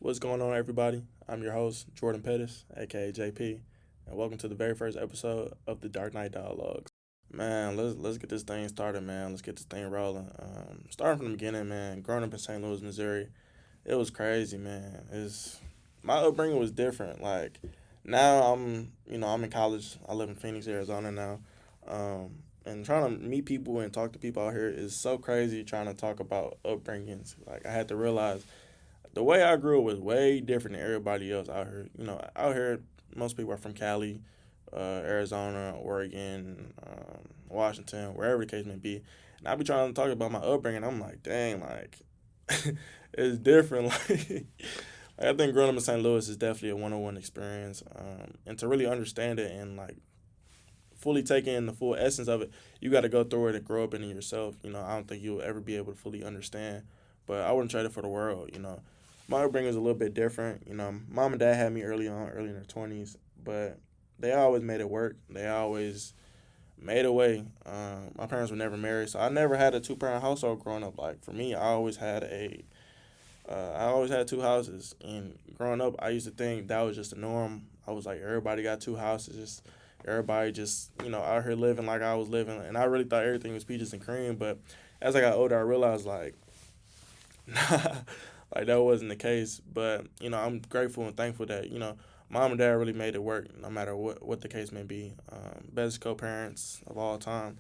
What's going on, everybody? I'm your host, Jordan Pettis, aka JP, and welcome to the very first episode of the Dark Knight Dialogues. Man, let's get this thing started, man. Let's get this thing rolling. Starting from the beginning, man. Growing up in St. Louis, Missouri, it was crazy, man. It's My upbringing was different. Like now, I'm in college. I live in Phoenix, Arizona now, and trying to meet people and talk to people out here is so crazy. Trying to talk about upbringings, like I had to realize the way I grew up was way different than everybody else out here. Out here, most people are from Cali, Arizona, Oregon, Washington, wherever the case may be. And I be trying to talk about my upbringing. I'm like, dang, like it's different. I think growing up in St. Louis is definitely a one-on-one experience, and to really understand it and like fully take in the full essence of it, you got to go through it and grow up in it yourself. I don't think you'll ever be able to fully understand, but I wouldn't trade it for the world. My upbringing was a little bit different. Mom and dad had me early in their 20s, but they always made it work. They always made a way. My parents were never married, so I never had a two-parent household growing up. Like for me, I always had two houses, and growing up, I used to think that was just the norm. I was like, everybody got two houses, everybody just out here living like I was living, and I really thought everything was peaches and cream. But as I got older, I realized like, like that wasn't the case. But I'm grateful and thankful that mom and dad really made it work, no matter what the case may be. Best co-parents of all time.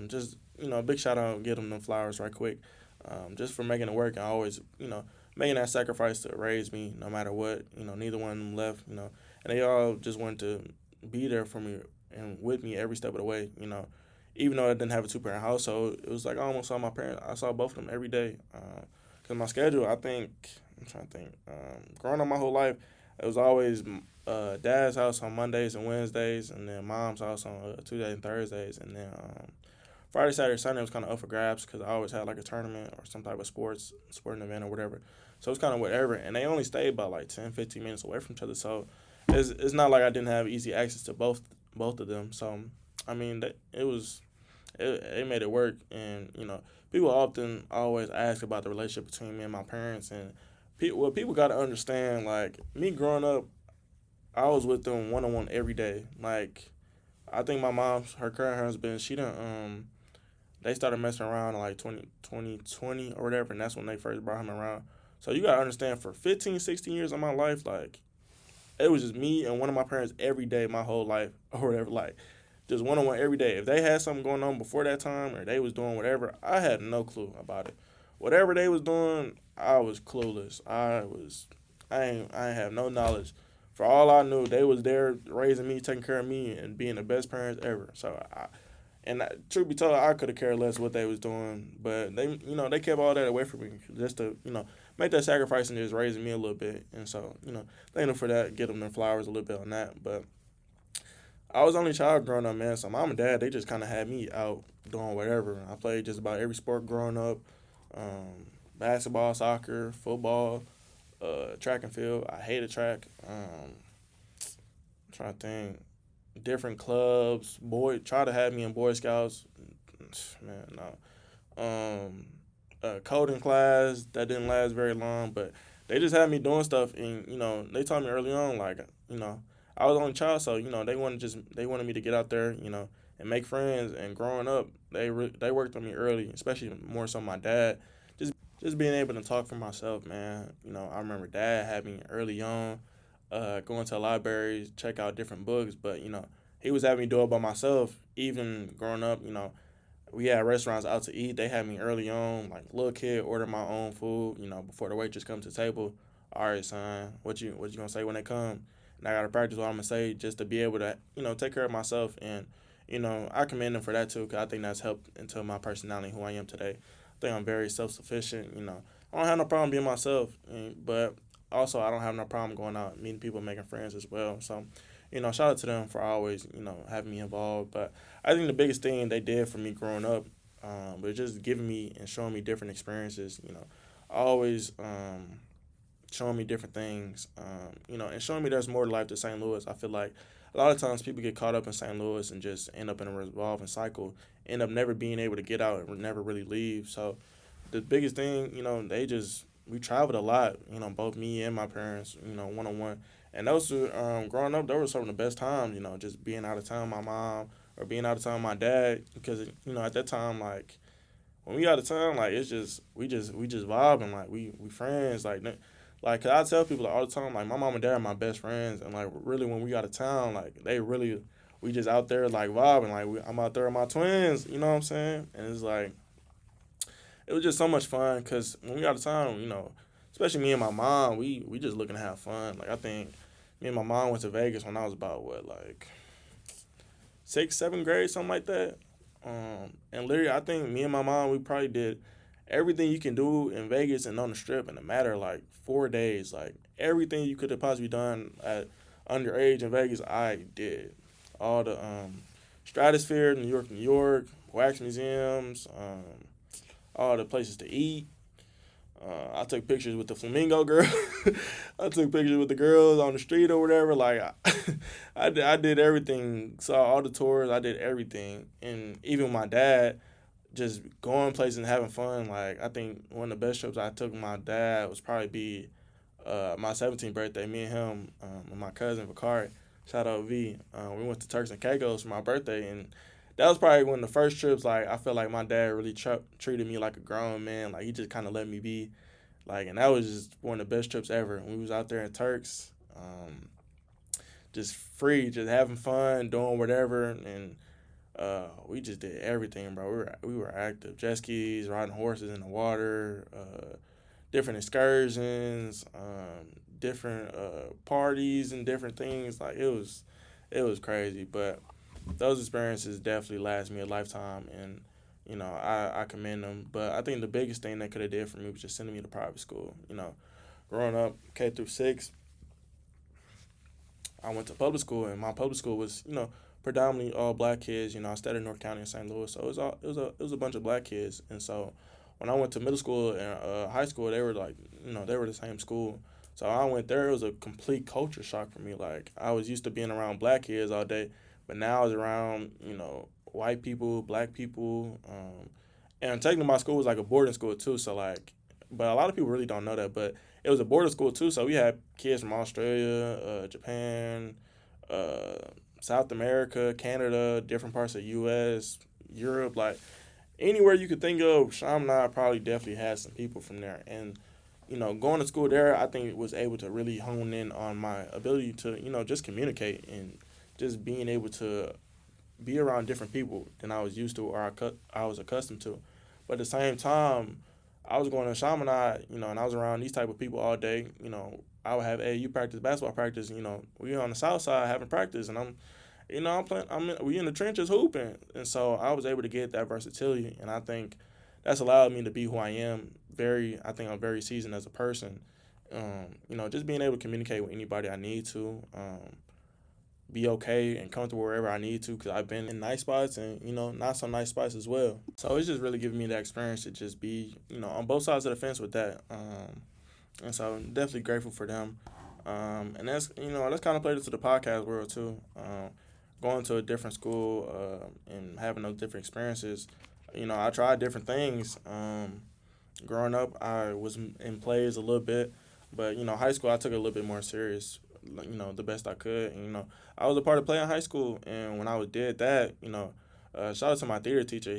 Just a big shout out, give them flowers right quick, just for making it work and always making that sacrifice to raise me no matter what. Neither one of them left. And they all just wanted to be there for me and with me every step of the way. Even though I didn't have a two-parent household, it was like I almost saw my parents. I saw both of them every day. Cause my schedule, I'm trying to think. Growing up my whole life, it was always dad's house on Mondays and Wednesdays, and then mom's house on Tuesdays and Thursdays, and then Friday, Saturday, Sunday was kind of up for grabs because I always had like a tournament or some type of sporting event or whatever. So it's kind of whatever, and they only stayed about like 10, 15 minutes away from each other. So it's not like I didn't have easy access to both of them. So I mean, it made it work, and people often always ask about the relationship between me and my parents, and people got to understand, like me growing up, I was with them one on one every day. Like I think my mom's her current husband, she done they started messing around in like 2020 or whatever, and that's when they first brought him around. So you gotta understand, for 15, 16 years of my life, like it was just me and one of my parents every day, my whole life or whatever. Like just one on one every day. If they had something going on before that time or they was doing whatever, I had no clue about it. Whatever they was doing, I was clueless. I ain't have no knowledge. For all I knew, they was there raising me, taking care of me, and being the best parents ever. Truth be told, I could have cared less what they was doing, but they kept all that away from me just to, make that sacrifice and just raising me a little bit. And so, thank them for that, get them their flowers a little bit on that. But I was the only child growing up, man. So mom and dad, they just kind of had me out doing whatever. I played just about every sport growing up, basketball, soccer, football, track and field. I hated track. I'm trying to think, different clubs. Try to have me in Boy Scouts. Man, no. Coding class that didn't last very long, but they just had me doing stuff, and they taught me early on, like I was the only child, so they wanted me to get out there, and make friends. And growing up, they worked on me early, especially more so my dad. Just being able to talk for myself, man. I remember dad had me early on, going to libraries, check out different books, but he was having me do it by myself. Even growing up, we had restaurants out to eat. They had me early on, like little kid, order my own food. Before the waitress comes to the table. All right, son, what you gonna say when they come? And I gotta practice what I'm gonna say just to be able to take care of myself. And I commend them for that too, because I think that's helped into my personality, who I am today. I think I'm very self sufficient. I don't have no problem being myself, but also I don't have no problem going out, meeting people, making friends as well. So shout out to them for always, having me involved. But I think the biggest thing they did for me growing up, was just giving me and showing me different experiences. Always showing me different things, and showing me there's more to life than St. Louis. I feel like a lot of times people get caught up in St. Louis and just end up in a revolving cycle, end up never being able to get out and never really leave. So the biggest thing, they just we traveled a lot. Both me and my parents. One on one. And those were, growing up, those were some of the best times. Just being out of town, with my mom, or being out of town, with my dad, because at that time, like when we out of town, like it's just we just vibing, like we friends, like 'cause I tell people all the time, like my mom and dad are my best friends, and like really when we out of town, like they really we just out there like vibing, like I'm out there with my twins, you know what I'm saying? And it's like it was just so much fun because when we out of town, especially me and my mom, we just looking to have fun. Like I think me and my mom went to Vegas when I was about what, like sixth, seventh grade, something like that. And literally, I think me and my mom, we probably did everything you can do in Vegas and on the Strip in a matter of like 4 days. Like everything you could have possibly done at underage in Vegas, I did. All the Stratosphere, New York, wax museums, all the places to eat. I took pictures with the flamingo girl. I took pictures with the girls on the street or whatever. Like I did everything. Saw all the tours. I did everything, and even my dad, just going places and having fun. Like I think one of the best trips I took with my dad was probably be my 17th birthday. Me and him and my cousin Vicari. Shout out V. We went to Turks and Caicos for my birthday, and that was probably one of the first trips. Like I felt like my dad really treated me like a grown man. Like he just kind of let me be. Like, and that was just one of the best trips ever. We was out there in Turks, just free, just having fun, doing whatever, and we just did everything, bro. We were active, jet skis, riding horses in the water, different excursions, different parties and different things. Like it was crazy, but those experiences definitely last me a lifetime, and I commend them. But I think the biggest thing they could have did for me was just sending me to private school. Growing up K through 6, I went to public school, and my public school was predominantly all black kids. I studied in North County in St. Louis, so it was a bunch of black kids. And so when I went to middle school and high school, they were like they were the same school. So I went there. It was a complete culture shock for me. Like I was used to being around black kids all day, but now I was around white people, black people, and technically my school was like a boarding school too. So like, but a lot of people really don't know that. But it was a boarding school too. So we had kids from Australia, Japan, uh, South America, Canada, different parts of U.S., Europe, like anywhere you could think of. Chaminade probably definitely had some people from there, and going to school there, I think was able to really hone in on my ability to just communicate and just being able to be around different people than I was used to or I was accustomed to. But at the same time, I was going to Chaminade, and I was around these type of people all day. I would have AAU practice, basketball practice. We on the south side having practice, and I'm playing. We in the trenches hooping, and so I was able to get that versatility, and I think that's allowed me to be who I am. I think I'm very seasoned as a person. Just being able to communicate with anybody I need to. Be okay and comfortable wherever I need to because I've been in nice spots and not so nice spots as well. So it's just really giving me that experience to just be on both sides of the fence with that. And so I'm definitely grateful for them. And that's kind of played into the podcast world too. Going to a different school and having those different experiences. I tried different things. Growing up, I was in plays a little bit, but high school I took it a little bit more serious. The best I could. And, I was a part of play in high school, and when I did that, shout out to my theater teacher.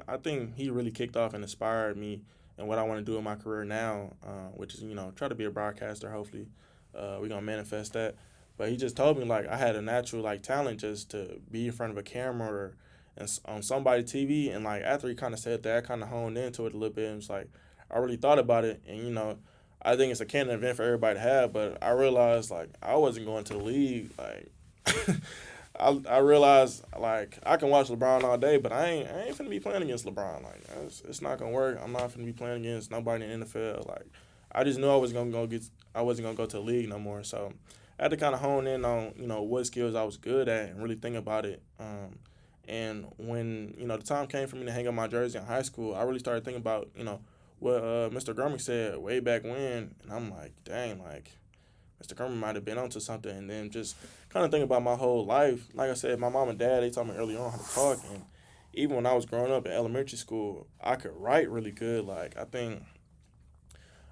I think he really kicked off and inspired me in what I want to do in my career now, which is try to be a broadcaster. Hopefully, we're gonna manifest that. But he just told me like I had a natural like talent just to be in front of a camera or on somebody's TV, and like after he kind of said that, I kind of honed into it a little bit, and it's like I really thought about it, and I think it's a canon event for everybody to have, but I realized like I wasn't going to the league. Like I realized like I can watch LeBron all day, but I ain't finna be playing against LeBron. Like it's not gonna work. I'm not finna be playing against nobody in the NFL. Like I just knew I wasn't gonna go to the league no more. So I had to kind of hone in on what skills I was good at and really think about it. And when the time came for me to hang up my jersey in high school, I really started thinking about what Mr. Grummy said way back when, and I'm like, dang, like Mr. Grummy might have been onto something. And then just kind of think about my whole life. Like I said, my mom and dad, they taught me early on how to talk, and even when I was growing up in elementary school, I could write really good. Like I think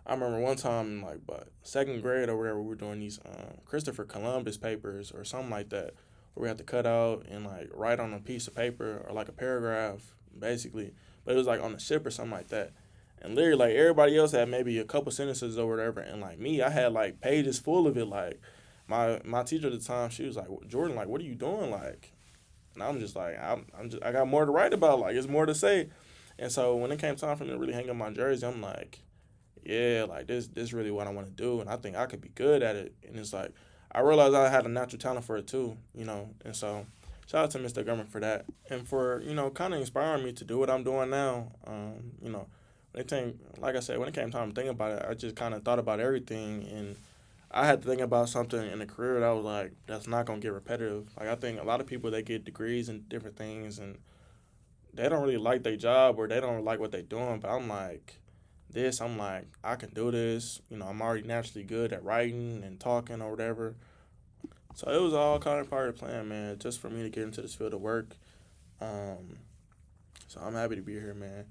I remember one time in like but second grade or whatever, we were doing these Christopher Columbus papers or something like that, where we had to cut out and like write on a piece of paper or like a paragraph, basically. But it was like on a ship or something like that. And literally, like everybody else had maybe a couple sentences or whatever, and like me, I had like pages full of it. Like my teacher at the time, she was like, Jordan, like, what are you doing? Like, and I'm just like, I got more to write about. Like, it's more to say. And so when it came time for me to really hang up my jersey, I'm like, yeah, like this really what I want to do, and I think I could be good at it. And it's like I realized I had a natural talent for it too, And so shout out to Mr. Government for that, and for kind of inspiring me to do what I'm doing now. When it came, like I said, when it came time to think about it, I just kind of thought about everything, and I had to think about something in a career that was like that's not gonna get repetitive. Like I think a lot of people they get degrees in different things, and they don't really like their job or they don't like what they're doing. But I'm like, I can do this. I'm already naturally good at writing and talking or whatever. So it was all kind of part of the plan, man, just for me to get into this field of work. Um, so I'm happy to be here, man.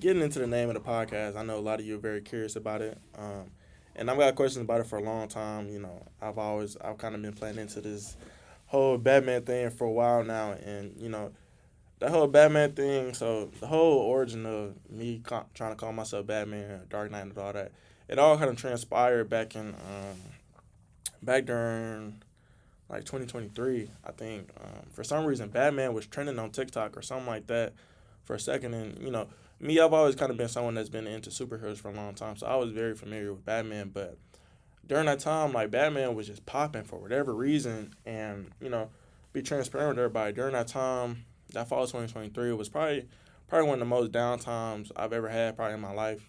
Getting into the name of the podcast, I know a lot of you are very curious about it. And I've got questions about it for a long time. I've kind of been playing into this whole Batman thing for a while now, and the whole Batman thing. So the whole origin of me trying to call myself Batman, Dark Knight, and all that, it all kind of transpired back during like 2023. I think for some reason Batman was trending on TikTok or something like that for a second, and me, I've always kind of been someone that's been into superheroes for a long time, so I was very familiar with Batman, but during that time, like Batman was just popping for whatever reason, and be transparent with everybody. During that time, that fall of 2023 was probably one of the most down times I've ever had probably in my life.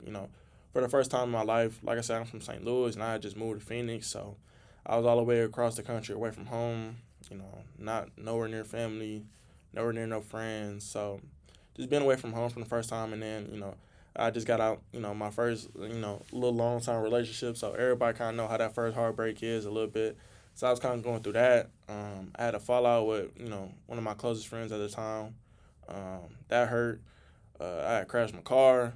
For the first time in my life, like I said, I'm from St. Louis, and I had just moved to Phoenix, so I was all the way across the country, away from home. Not nowhere near family, nowhere near no friends. So just being away from home from the first time, and then I just got out, my first, little long time relationship. So everybody kind of know how that first heartbreak is a little bit. So I was kind of going through that. I had a fallout with, one of my closest friends at the time. That hurt. I had crashed my car.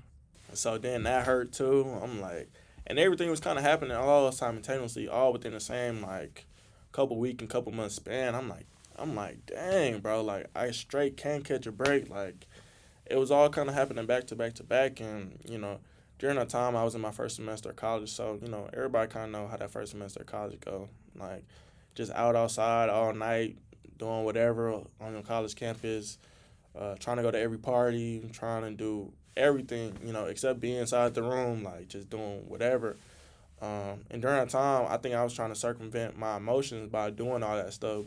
So then that hurt too. I'm like, and everything was kind of happening all simultaneously, all within the same like couple week and couple months span. I'm like, dang, bro. Like I straight can't catch a break. Like it was all kind of happening back to back to back, and during that time I was in my first semester of college, so everybody kind of know how that first semester of college go, like just out outside all night doing whatever on the college campus, trying to go to every party, trying to do everything except be inside the room, like just doing whatever. And during that time, I think I was trying to circumvent my emotions by doing all that stuff,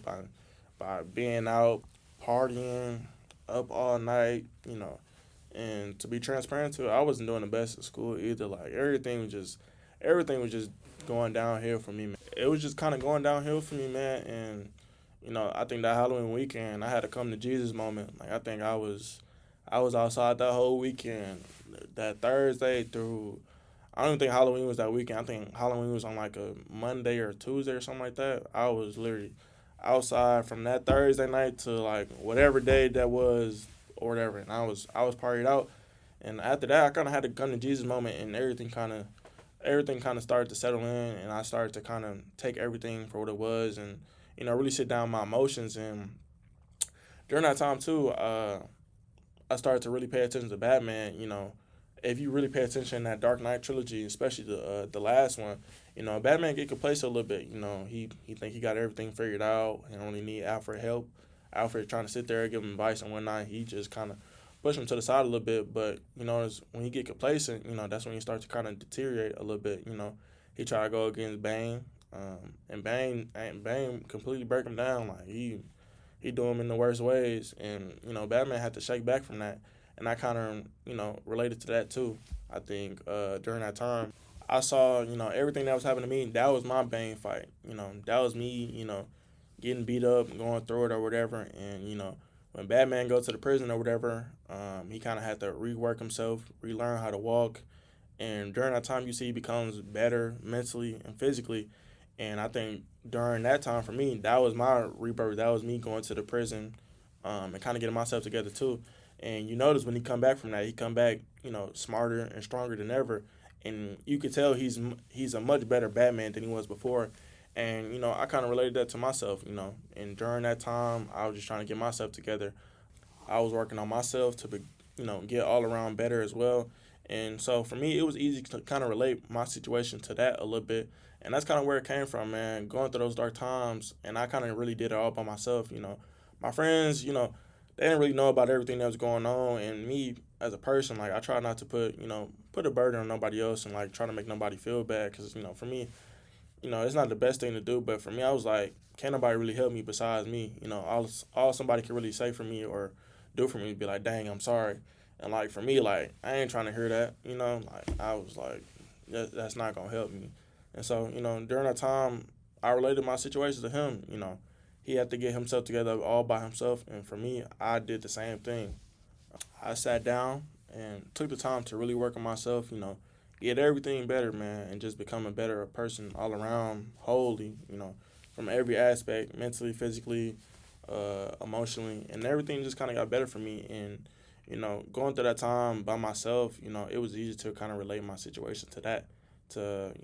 by being out partying up all night, And to be transparent to it, I wasn't doing the best at school either. Like everything was just going downhill for me, man. It was just kind of going downhill for me, man. And I think that Halloween weekend, I had a come to Jesus moment. Like I was outside that whole weekend, that Thursday through. I don't even think Halloween was that weekend. I think Halloween was on like a Monday or Tuesday or something like that. I was literally outside from that Thursday night to like whatever day that was or whatever, and I was partied out. And after that, I kind of had a come to Jesus moment, and everything kind of started to settle in, and I started to kind of take everything for what it was, and really sit down my emotions. And during that time too, I started to really pay attention to Batman. If you really pay attention in that Dark Knight trilogy, especially the last one, Batman get complacent a little bit. He think he got everything figured out. He don't really need Alfred help. Alfred trying to sit there and give him advice and whatnot. He just kind of push him to the side a little bit. But when he get complacent, that's when he starts to kind of deteriorate a little bit. He tried to go against Bane, and Bane completely break him down. Like he do him in the worst ways, and Batman had to shake back from that, and I kind of related to that too. I think during that time, I saw everything that was happening to me. That was my Bane fight. That was me. Getting beat up, going through it or whatever, and when Batman goes to the prison or whatever, he kind of had to rework himself, relearn how to walk, and during that time, you see he becomes better mentally and physically. And I think during that time for me, that was my rebirth. That was me going to the prison, and kind of getting myself together too. And you notice when he come back from that, he come back, smarter and stronger than ever. and you could tell he's a much better Batman than he was before. And I kind of related that to myself. And during that time, I was just trying to get myself together. I was working on myself to be, get all around better as well. And so for me, it was easy to kind of relate my situation to that a little bit. And that's kind of where it came from, man. Going through those dark times, and I kind of really did it all by myself. My friends, they didn't really know about everything that was going on, and me as a person, like I try not to put a burden on nobody else and like try to make nobody feel bad, because for me, it's not the best thing to do. But for me, I was like, can't nobody really help me besides me. All somebody can really say for me or do for me is be like, dang, I'm sorry. And like for me, like I ain't trying to hear that. Like I was like, that's not gonna help me. And so during that time, I related my situation to him. He had to get himself together all by himself, and for me, I did the same thing. I sat down and took the time to really work on myself. Get everything better, man, and just become a better person all around, wholly. From every aspect, mentally, physically, emotionally, and everything just kind of got better for me. And going through that time by myself, it was easy to kind of relate my situation to that, to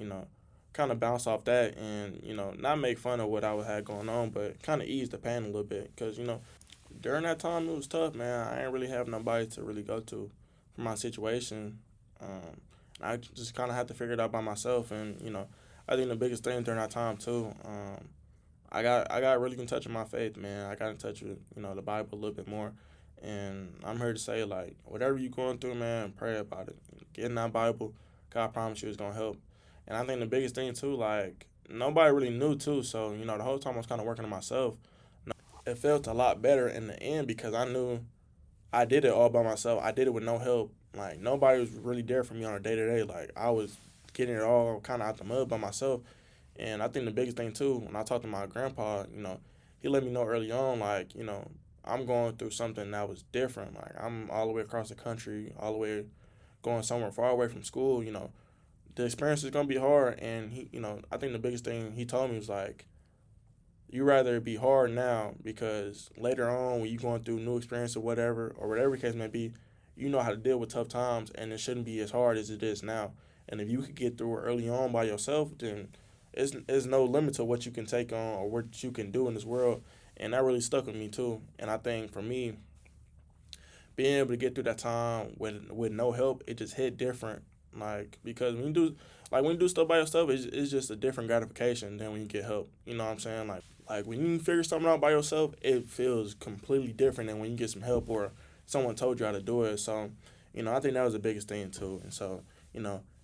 kind of bounce off that, and not make fun of what I had going on, but kind of ease the pain a little bit, because during that time it was tough, man. I didn't really have nobody to really go to for my situation. I just kind of had to figure it out by myself, and I think the biggest thing during that time too. I got really in touch with my faith, man. I got in touch with the Bible a little bit more, and I'm here to say, like, whatever you're going through, man, pray about it. Get in that Bible. God promised you it's gonna help. And I think the biggest thing too, like, nobody really knew too. So the whole time I was kind of working on myself. It felt a lot better in the end because I knew I did it all by myself. I did it with no help. Like nobody was really there for me on a day to day. Like I was getting it all kind of out the mud by myself. And I think the biggest thing too, when I talked to my grandpa, he let me know early on, like, I'm going through something that was different. Like I'm all the way across the country, all the way going somewhere far away from school. The experience is gonna be hard. And I think the biggest thing he told me was like, you rather it be hard now because later on when you're going through new experience or whatever the case may be, you know how to deal with tough times, and it shouldn't be as hard as it is now. And if you could get through it early on by yourself, then it's no limit to what you can take on or what you can do in this world. And that really stuck with me too. And I think for me, being able to get through that time with no help, it just hit different. Like because when you do stuff by yourself, it's just a different gratification than when you get help. You know what I'm saying? Like when you figure something out by yourself, it feels completely different than when you get some help or someone told you how to do it. So, I think that was the biggest thing too. And so,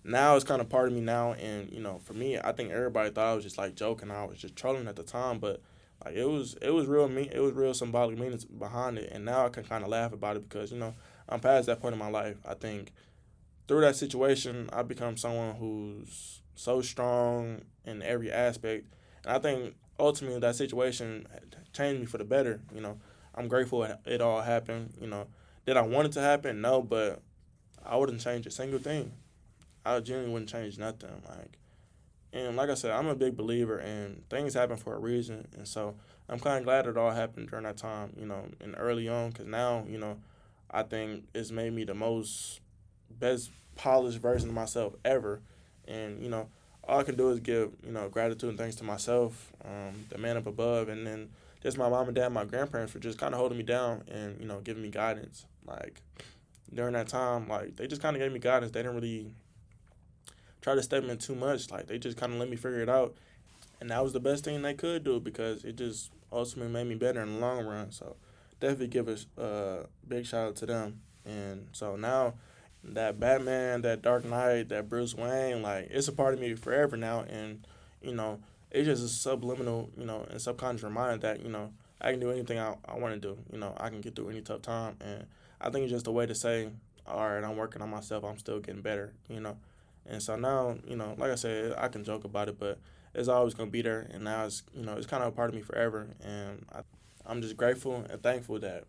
now it's kind of part of me now. And for me, I think everybody thought I was just like joking. I was just trolling at the time, but like it was real me. It was real symbolic meanings behind it. And now I can kind of laugh about it because I'm past that point in my life. I think through that situation, I become someone who's so strong in every aspect. And I think ultimately that situation changed me for the better. I'm grateful it all happened. Did I want it to happen? No, but I wouldn't change a single thing. I genuinely wouldn't change nothing. And like I said, I'm a big believer in things happen for a reason. And so I'm kind of glad it all happened during that time, and early on, because now, I think it's made me the most best polished version of myself ever. And all I can do is give gratitude and thanks to myself, the man up above, and then just my mom and dad, my grandparents for just kind of holding me down and giving me guidance. Like during that time, like they just kind of gave me guidance. They didn't really try to step in too much. Like they just kind of let me figure it out, and that was the best thing they could do because it just ultimately made me better in the long run. So definitely give a big shout out to them. And so now that Batman, that Dark Knight, that Bruce Wayne, like it's a part of me forever now, and you know, it's just a subliminal, and subconscious reminder that I can do anything I want to do. I can get through any tough time, and I think it's just a way to say, all right, I'm working on myself. I'm still getting better. And so now, like I said, I can joke about it, but it's always gonna be there, and now it's kind of a part of me forever, and I'm just grateful and thankful that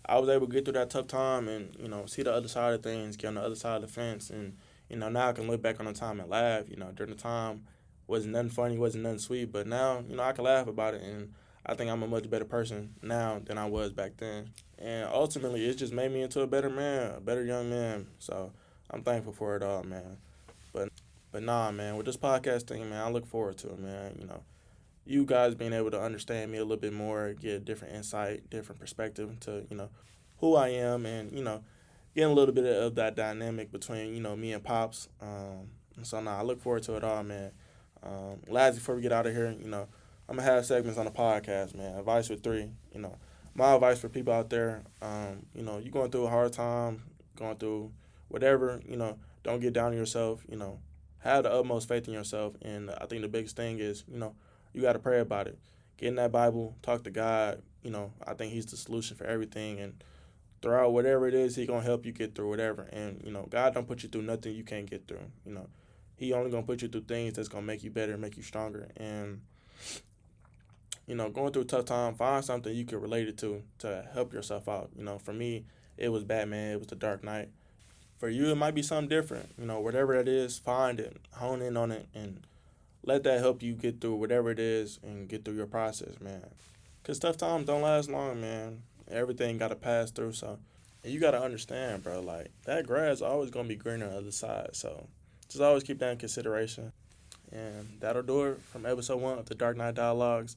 I was able to get through that tough time and see the other side of things, get on the other side of the fence, and now I can look back on the time and laugh. During the time wasn't nothing funny, wasn't nothing sweet, but now I can laugh about it, and I think I'm a much better person now than I was back then. And ultimately, it just made me into a better man, a better young man. So I'm thankful for it all, man. But But nah, man, with this podcast thing, man, I look forward to it, man. You guys being able to understand me a little bit more, get a different insight, different perspective to, who I am, and, getting a little bit of that dynamic between, me and Pops. And so, nah, I look forward to it all, man. Last, before we get out of here, I'm going to have segments on the podcast, man. Advice for three, my advice for people out there, you going through a hard time, going through whatever, don't get down on yourself, have the utmost faith in yourself. And I think the biggest thing is, you got to pray about it. Get in that Bible, talk to God. I think He's the solution for everything. And throughout whatever it is, He gonna help you get through whatever. And God don't put you through nothing you can't get through. He only gonna put you through things that's gonna make you better, make you stronger. And going through a tough time, find something you can relate it to help yourself out. For me, it was Batman. It was The Dark Knight. For you, it might be something different. Whatever that is, find it, hone in on it, and let that help you get through whatever it is and get through your process, man. Because tough times don't last long, man. Everything got to pass through, so. And you got to understand, bro, like, that grass always going to be greener on the other side, so just always keep that in consideration. And that'll do it from episode 1 of the Dark Knight Dialogues.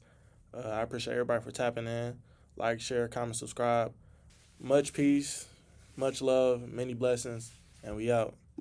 I appreciate everybody for tapping in. Like, share, comment, subscribe. Much peace, much love, many blessings, and we out.